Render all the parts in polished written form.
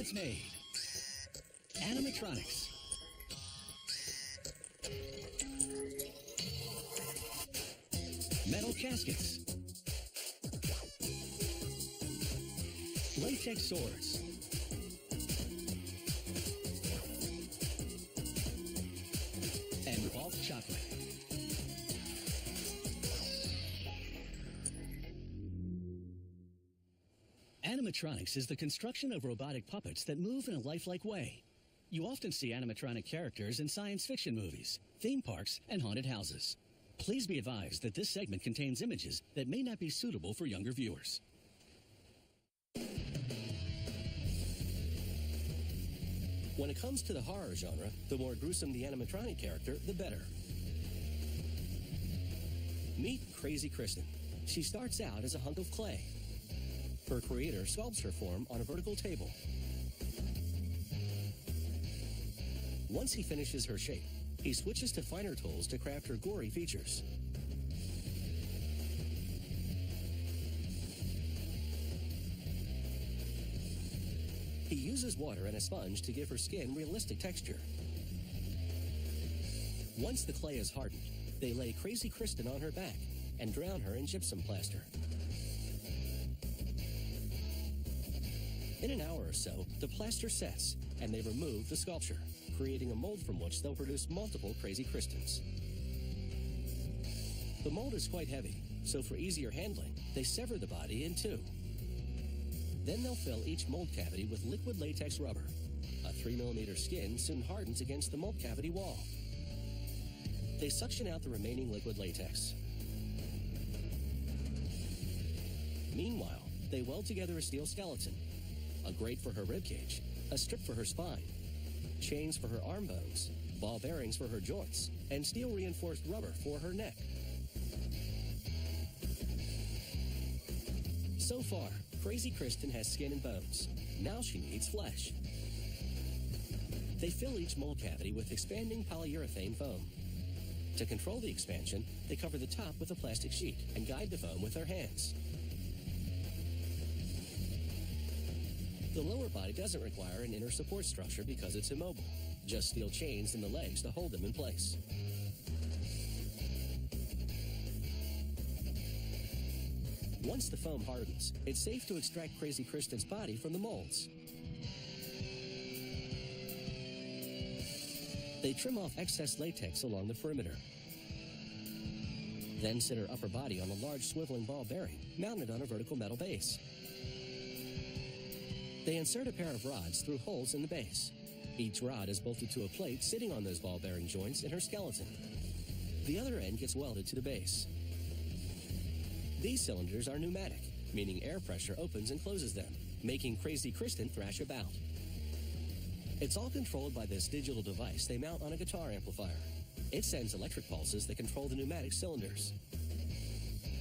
it's made. Animatronics. Metal caskets. Latex swords. And bulk chocolate. Animatronics is the construction of robotic puppets that move in a lifelike way. You often see animatronic characters in science fiction movies, theme parks, and haunted houses. Please be advised that this segment contains images that may not be suitable for younger viewers. When it comes to the horror genre, the more gruesome the animatronic character, the better. Meet Crazy Kristen. She starts out as a hunk of clay. Her creator sculpts her form on a vertical table. Once he finishes her shape, he switches to finer tools to craft her gory features. He uses water and a sponge to give her skin realistic texture. Once the clay is hardened, they lay Crazy Kristen on her back and drown her in gypsum plaster. In an hour or so, the plaster sets, and they remove the sculpture, creating a mold from which they'll produce multiple Crazy Kristens. The mold is quite heavy, so for easier handling, they sever the body in two. Then they'll fill each mold cavity with liquid latex rubber. A 3mm skin soon hardens against the mold cavity wall. They suction out the remaining liquid latex. Meanwhile, they weld together a steel skeleton, a grate for her ribcage, a strip for her spine, chains for her arm bones, ball bearings for her joints, and steel-reinforced rubber for her neck. So far, Crazy Kristen has skin and bones. Now she needs flesh. They fill each mold cavity with expanding polyurethane foam. To control the expansion, they cover the top with a plastic sheet and guide the foam with their hands. The lower body doesn't require an inner support structure because it's immobile. Just steel chains in the legs to hold them in place. Once the foam hardens, it's safe to extract Crazy Kristen's body from the molds. They trim off excess latex along the perimeter. Then sit her upper body on a large swiveling ball bearing mounted on a vertical metal base. They insert a pair of rods through holes in the base. Each rod is bolted to a plate sitting on those ball bearing joints in her skeleton. The other end gets welded to the base. These cylinders are pneumatic, meaning air pressure opens and closes them, making Crazy Kristen thrash about. It's all controlled by this digital device they mount on a guitar amplifier. It sends electric pulses that control the pneumatic cylinders.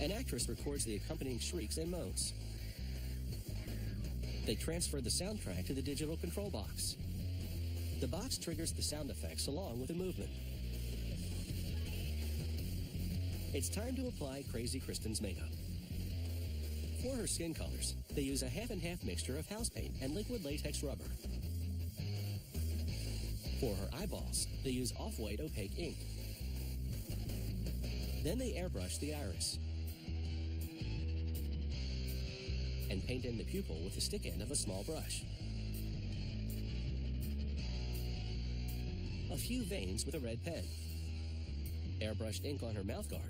An actress records the accompanying shrieks and moans. They transfer the soundtrack to the digital control box. The box triggers the sound effects along with the movement. It's time to apply Crazy Kristen's makeup. For her skin colors, they use a half-and-half mixture of house paint and liquid latex rubber. For her eyeballs, they use off-white opaque ink. Then they airbrush the iris and paint in the pupil with the stick end of a small brush. A few veins with a red pen. Airbrushed ink on her mouthguard.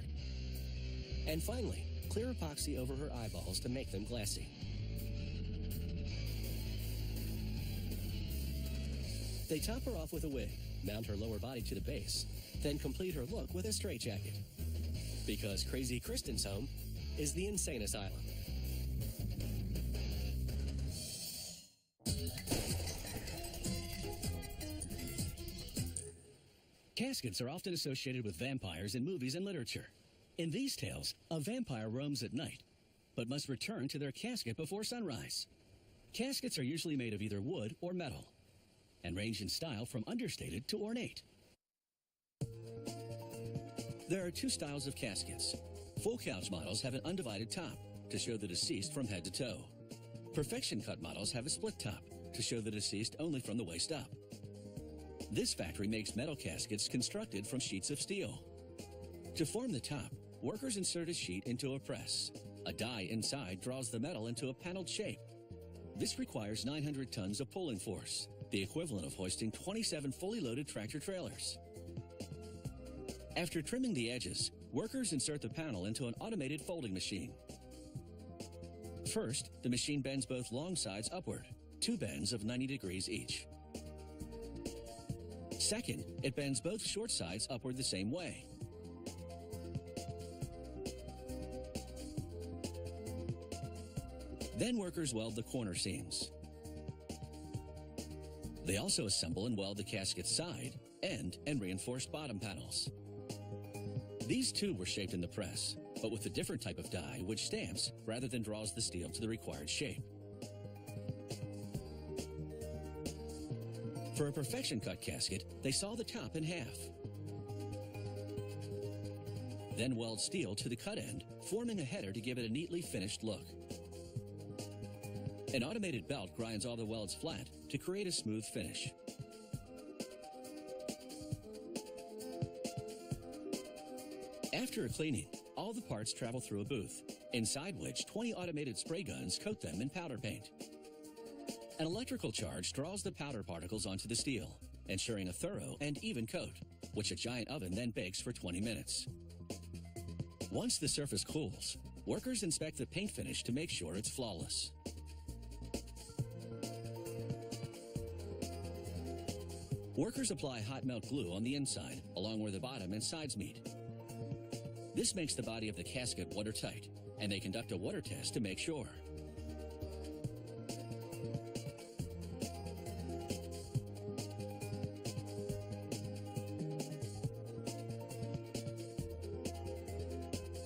And finally, clear epoxy over her eyeballs to make them glassy. They top her off with a wig, mount her lower body to the base, then complete her look with a straitjacket. Because Crazy Kristen's home is the insane asylum. Caskets are often associated with vampires in movies and literature. In these tales, a vampire roams at night, but must return to their casket before sunrise. Caskets are usually made of either wood or metal, and range in style from understated to ornate. There are two styles of caskets. Full couch models have an undivided top to show the deceased from head to toe. Perfection cut models have a split top to show the deceased only from the waist up. This factory makes metal caskets constructed from sheets of steel. To form the top, workers insert a sheet into a press. A die inside draws the metal into a paneled shape. This requires 900 tons of pulling force, the equivalent of hoisting 27 fully loaded tractor trailers. After trimming the edges, workers insert the panel into an automated folding machine. First, the machine bends both long sides upward, 2 bends of 90 degrees each. Second, it bends both short sides upward the same way. Then workers weld the corner seams. They also assemble and weld the casket's side, end, and reinforced bottom panels. These too were shaped in the press, but with a different type of die which stamps rather than draws the steel to the required shape. For a perfection cut casket, they saw the top in half. Then weld steel to the cut end, forming a header to give it a neatly finished look. An automated belt grinds all the welds flat to create a smooth finish. After a cleaning, all the parts travel through a booth, inside which 20 automated spray guns coat them in powder paint. An electrical charge draws the powder particles onto the steel, ensuring a thorough and even coat, which a giant oven then bakes for 20 minutes. Once the surface cools, workers inspect the paint finish to make sure it's flawless. Workers apply hot melt glue on the inside, along where the bottom and sides meet. This makes the body of the casket watertight, and they conduct a water test to make sure.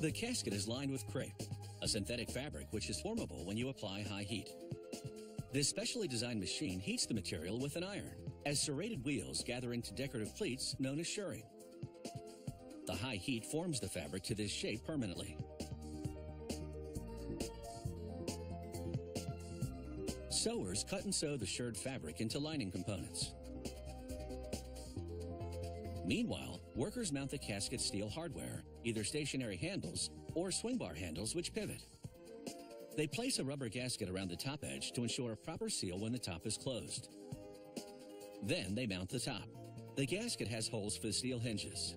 The casket is lined with crepe, a synthetic fabric which is formable when you apply high heat. This specially designed machine heats the material with an iron, as serrated wheels gather into decorative pleats known as shirring. The high heat forms the fabric to this shape permanently. Sewers cut and sew the shirred fabric into lining components. Meanwhile, workers mount the casket steel hardware, either stationary handles or swing bar handles which pivot. They place a rubber gasket around the top edge to ensure a proper seal when the top is closed. Then they mount the top. The gasket has holes for the steel hinges.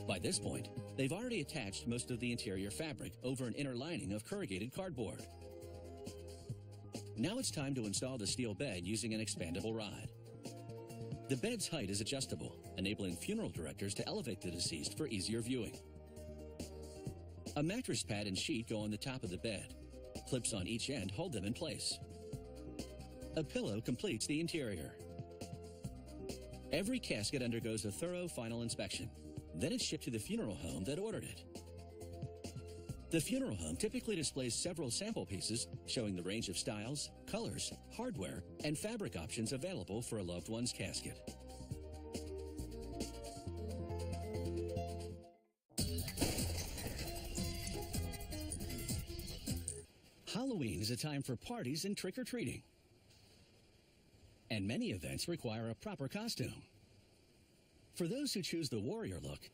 By this point, they've already attached most of the interior fabric over an inner lining of corrugated cardboard. Now it's time to install the steel bed using an expandable rod. The bed's height is adjustable, enabling funeral directors to elevate the deceased for easier viewing. A mattress pad and sheet go on the top of the bed. Clips on each end hold them in place. A pillow completes the interior. Every casket undergoes a thorough final inspection. Then it's shipped to the funeral home that ordered it. The funeral home typically displays several sample pieces showing the range of styles, colors, hardware, and fabric options available for a loved one's casket. Halloween is a time for parties and trick-or-treating. And many events require a proper costume. For those who choose the warrior look,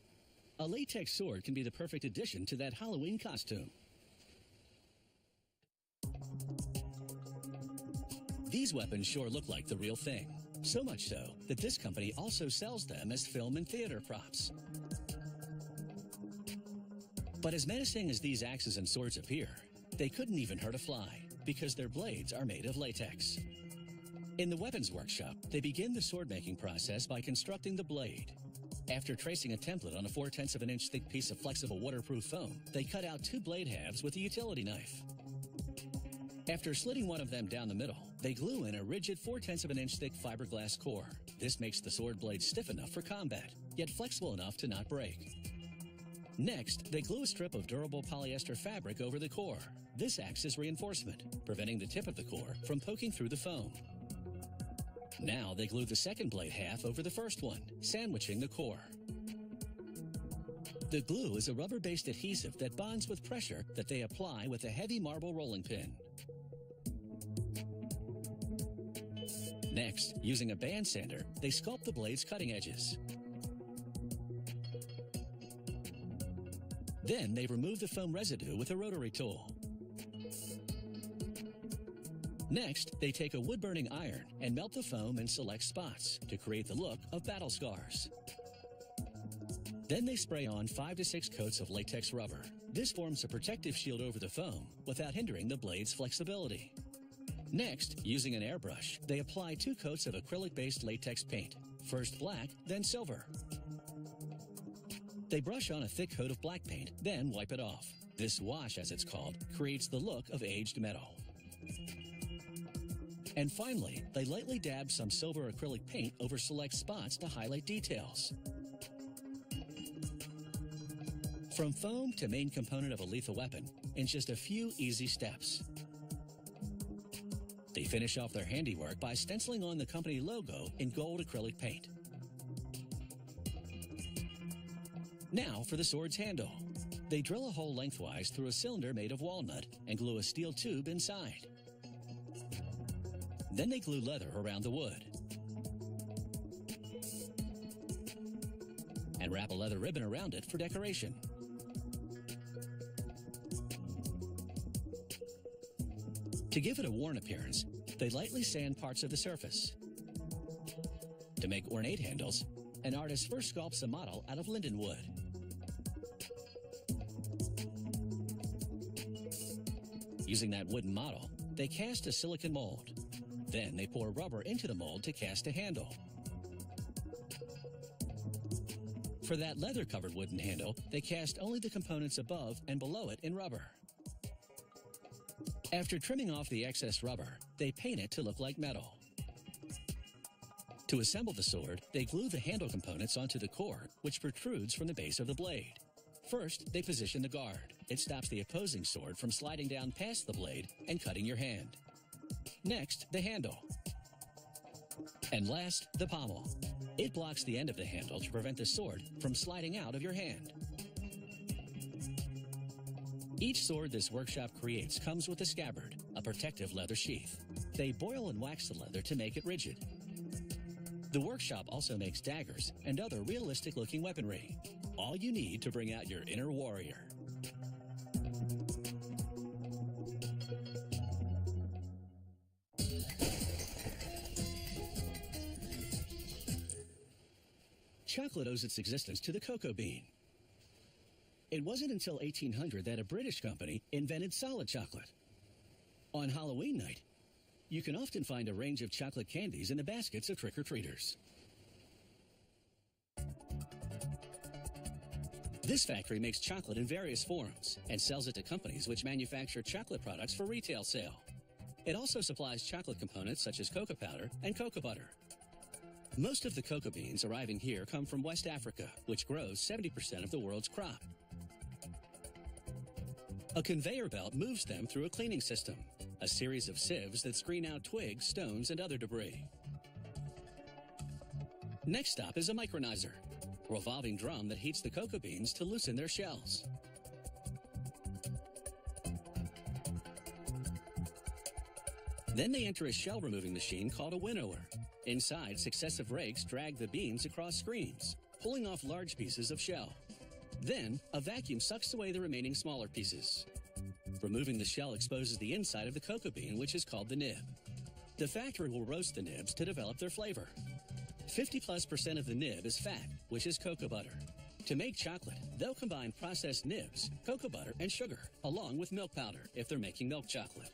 a latex sword can be the perfect addition to that Halloween costume. These weapons sure look like the real thing. So much so that this company also sells them as film and theater props. But as menacing as these axes and swords appear, they couldn't even hurt a fly because their blades are made of latex. In the weapons workshop, they begin the sword-making process by constructing the blade. After tracing a template on a 4/10 of an inch thick piece of flexible waterproof foam, they cut out 2 blade halves with a utility knife. After slitting one of them down the middle, they glue in a rigid 4/10 of an inch thick fiberglass core. This makes the sword blade stiff enough for combat, yet flexible enough to not break. Next, they glue a strip of durable polyester fabric over the core. This acts as reinforcement, preventing the tip of the core from poking through the foam. Now they glue the second blade half over the first one, sandwiching the core. The glue is a rubber-based adhesive that bonds with pressure that they apply with a heavy marble rolling pin. Next, using a band sander, they sculpt the blade's cutting edges. Then they remove the foam residue with a rotary tool. Next, they take a wood-burning iron and melt the foam in select spots to create the look of battle scars. Then they spray on 5 to 6 coats of latex rubber. This forms a protective shield over the foam without hindering the blade's flexibility. Next, using an airbrush, they apply 2 coats of acrylic-based latex paint, first black, then silver. They brush on a thick coat of black paint, then wipe it off. This wash, as it's called, creates the look of aged metal. And finally, they lightly dab some silver acrylic paint over select spots to highlight details. From foam to main component of a lethal weapon in just a few easy steps. They finish off their handiwork by stenciling on the company logo in gold acrylic paint. Now for the sword's handle. They drill a hole lengthwise through a cylinder made of walnut and glue a steel tube inside. Then they glue leather around the wood. And wrap a leather ribbon around it for decoration. To give it a worn appearance, they lightly sand parts of the surface. To make ornate handles, an artist first sculpts a model out of linden wood. Using that wooden model, they cast a silicon mold. Then they pour rubber into the mold to cast a handle. For that leather-covered wooden handle, they cast only the components above and below it in rubber. After trimming off the excess rubber, they paint it to look like metal. To assemble the sword, they glue the handle components onto the core, which protrudes from the base of the blade. First, they position the guard. It stops the opposing sword from sliding down past the blade and cutting your hand. Next, the handle. And last, the pommel. It blocks the end of the handle to prevent the sword from sliding out of your hand. Each sword this workshop creates comes with a scabbard, a protective leather sheath. They boil and wax the leather to make it rigid. The workshop also makes daggers and other realistic-looking weaponry. All you need to bring out your inner warrior. Chocolate owes its existence to the cocoa bean. It wasn't until 1800 that a British company invented solid chocolate. On Halloween night, you can often find a range of chocolate candies in the baskets of trick-or-treaters. This factory makes chocolate in various forms and sells it to companies which manufacture chocolate products for retail sale. It also supplies chocolate components such as cocoa powder and cocoa butter. Most of the cocoa beans arriving here come from West Africa, which grows 70% of the world's crop. A conveyor belt moves them through a cleaning system, a series of sieves that screen out twigs, stones, and other debris. Next stop is a micronizer, a revolving drum that heats the cocoa beans to loosen their shells. Then they enter a shell-removing machine called a winnower. Inside, successive rakes drag the beans across screens, pulling off large pieces of shell. Then, a vacuum sucks away the remaining smaller pieces. Removing the shell exposes the inside of the cocoa bean, which is called the nib. The factory will roast the nibs to develop their flavor. 50+% of the nib is fat, which is cocoa butter. To make chocolate, they'll combine processed nibs, cocoa butter, and sugar, along with milk powder if they're making milk chocolate.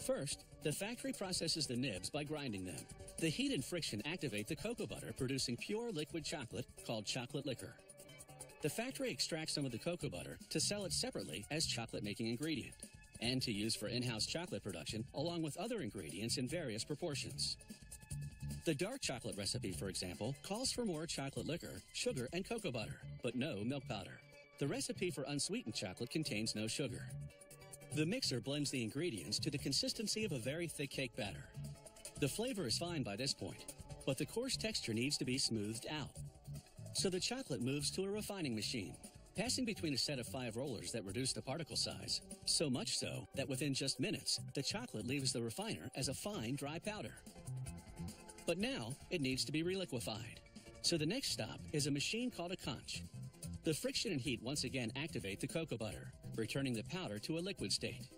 First, the factory processes the nibs by grinding them. The heat and friction activate the cocoa butter, producing pure liquid chocolate called chocolate liquor. The factory extracts some of the cocoa butter to sell it separately as chocolate-making ingredient and to use for in-house chocolate production along with other ingredients in various proportions. The dark chocolate recipe, for example, calls for more chocolate liquor, sugar, and cocoa butter, but no milk powder. The recipe for unsweetened chocolate contains no sugar. The mixer blends the ingredients to the consistency of a very thick cake batter. The flavor is fine by this point, but the coarse texture needs to be smoothed out. So the chocolate moves to a refining machine, passing between a set of 5 rollers that reduce the particle size, so much so that within just minutes, the chocolate leaves the refiner as a fine, dry powder. But now it needs to be reliquefied. So the next stop is a machine called a conch. The friction and heat once again activate the cocoa butter, returning the powder to a liquid state.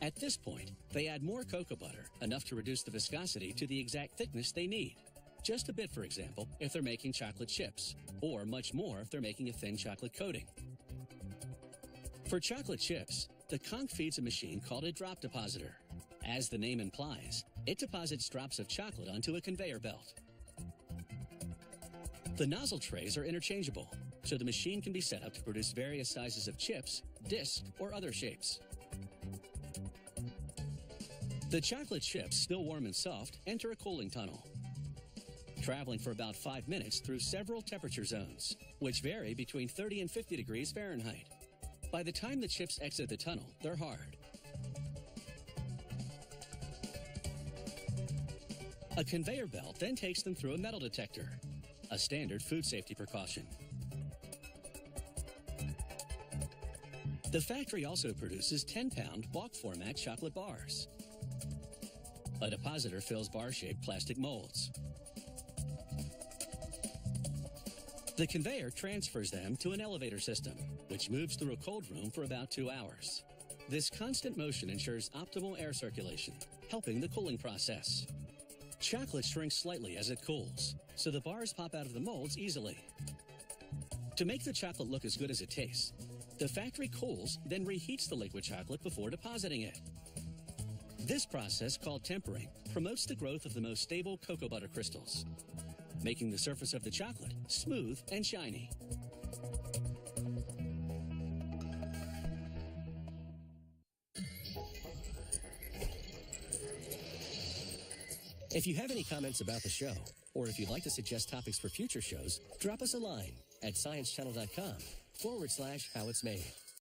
At this point, they add more cocoa butter, enough to reduce the viscosity to the exact thickness they need. Just a bit, for example, if they're making chocolate chips, or much more if they're making a thin chocolate coating. For chocolate chips, the conch feeds a machine called a drop depositor. As the name implies, it deposits drops of chocolate onto a conveyor belt. The nozzle trays are interchangeable, so the machine can be set up to produce various sizes of chips, discs, or other shapes. The chocolate chips, still warm and soft, enter a cooling tunnel, traveling for about 5 minutes through several temperature zones, which vary between 30 and 50 degrees Fahrenheit. By the time the chips exit the tunnel, they're hard. A conveyor belt then takes them through a metal detector, a standard food safety precaution. The factory also produces 10-pound bulk format chocolate bars. A depositor fills bar-shaped plastic molds. The conveyor transfers them to an elevator system, which moves through a cold room for about 2 hours. This constant motion ensures optimal air circulation, helping the cooling process. Chocolate shrinks slightly as it cools, so the bars pop out of the molds easily. To make the chocolate look as good as it tastes, the factory cools, then reheats the liquid chocolate before depositing it. This process, called tempering, promotes the growth of the most stable cocoa butter crystals, making the surface of the chocolate smooth and shiny. If you have any comments about the show, or if you'd like to suggest topics for future shows, drop us a line at sciencechannel.com/how it's made.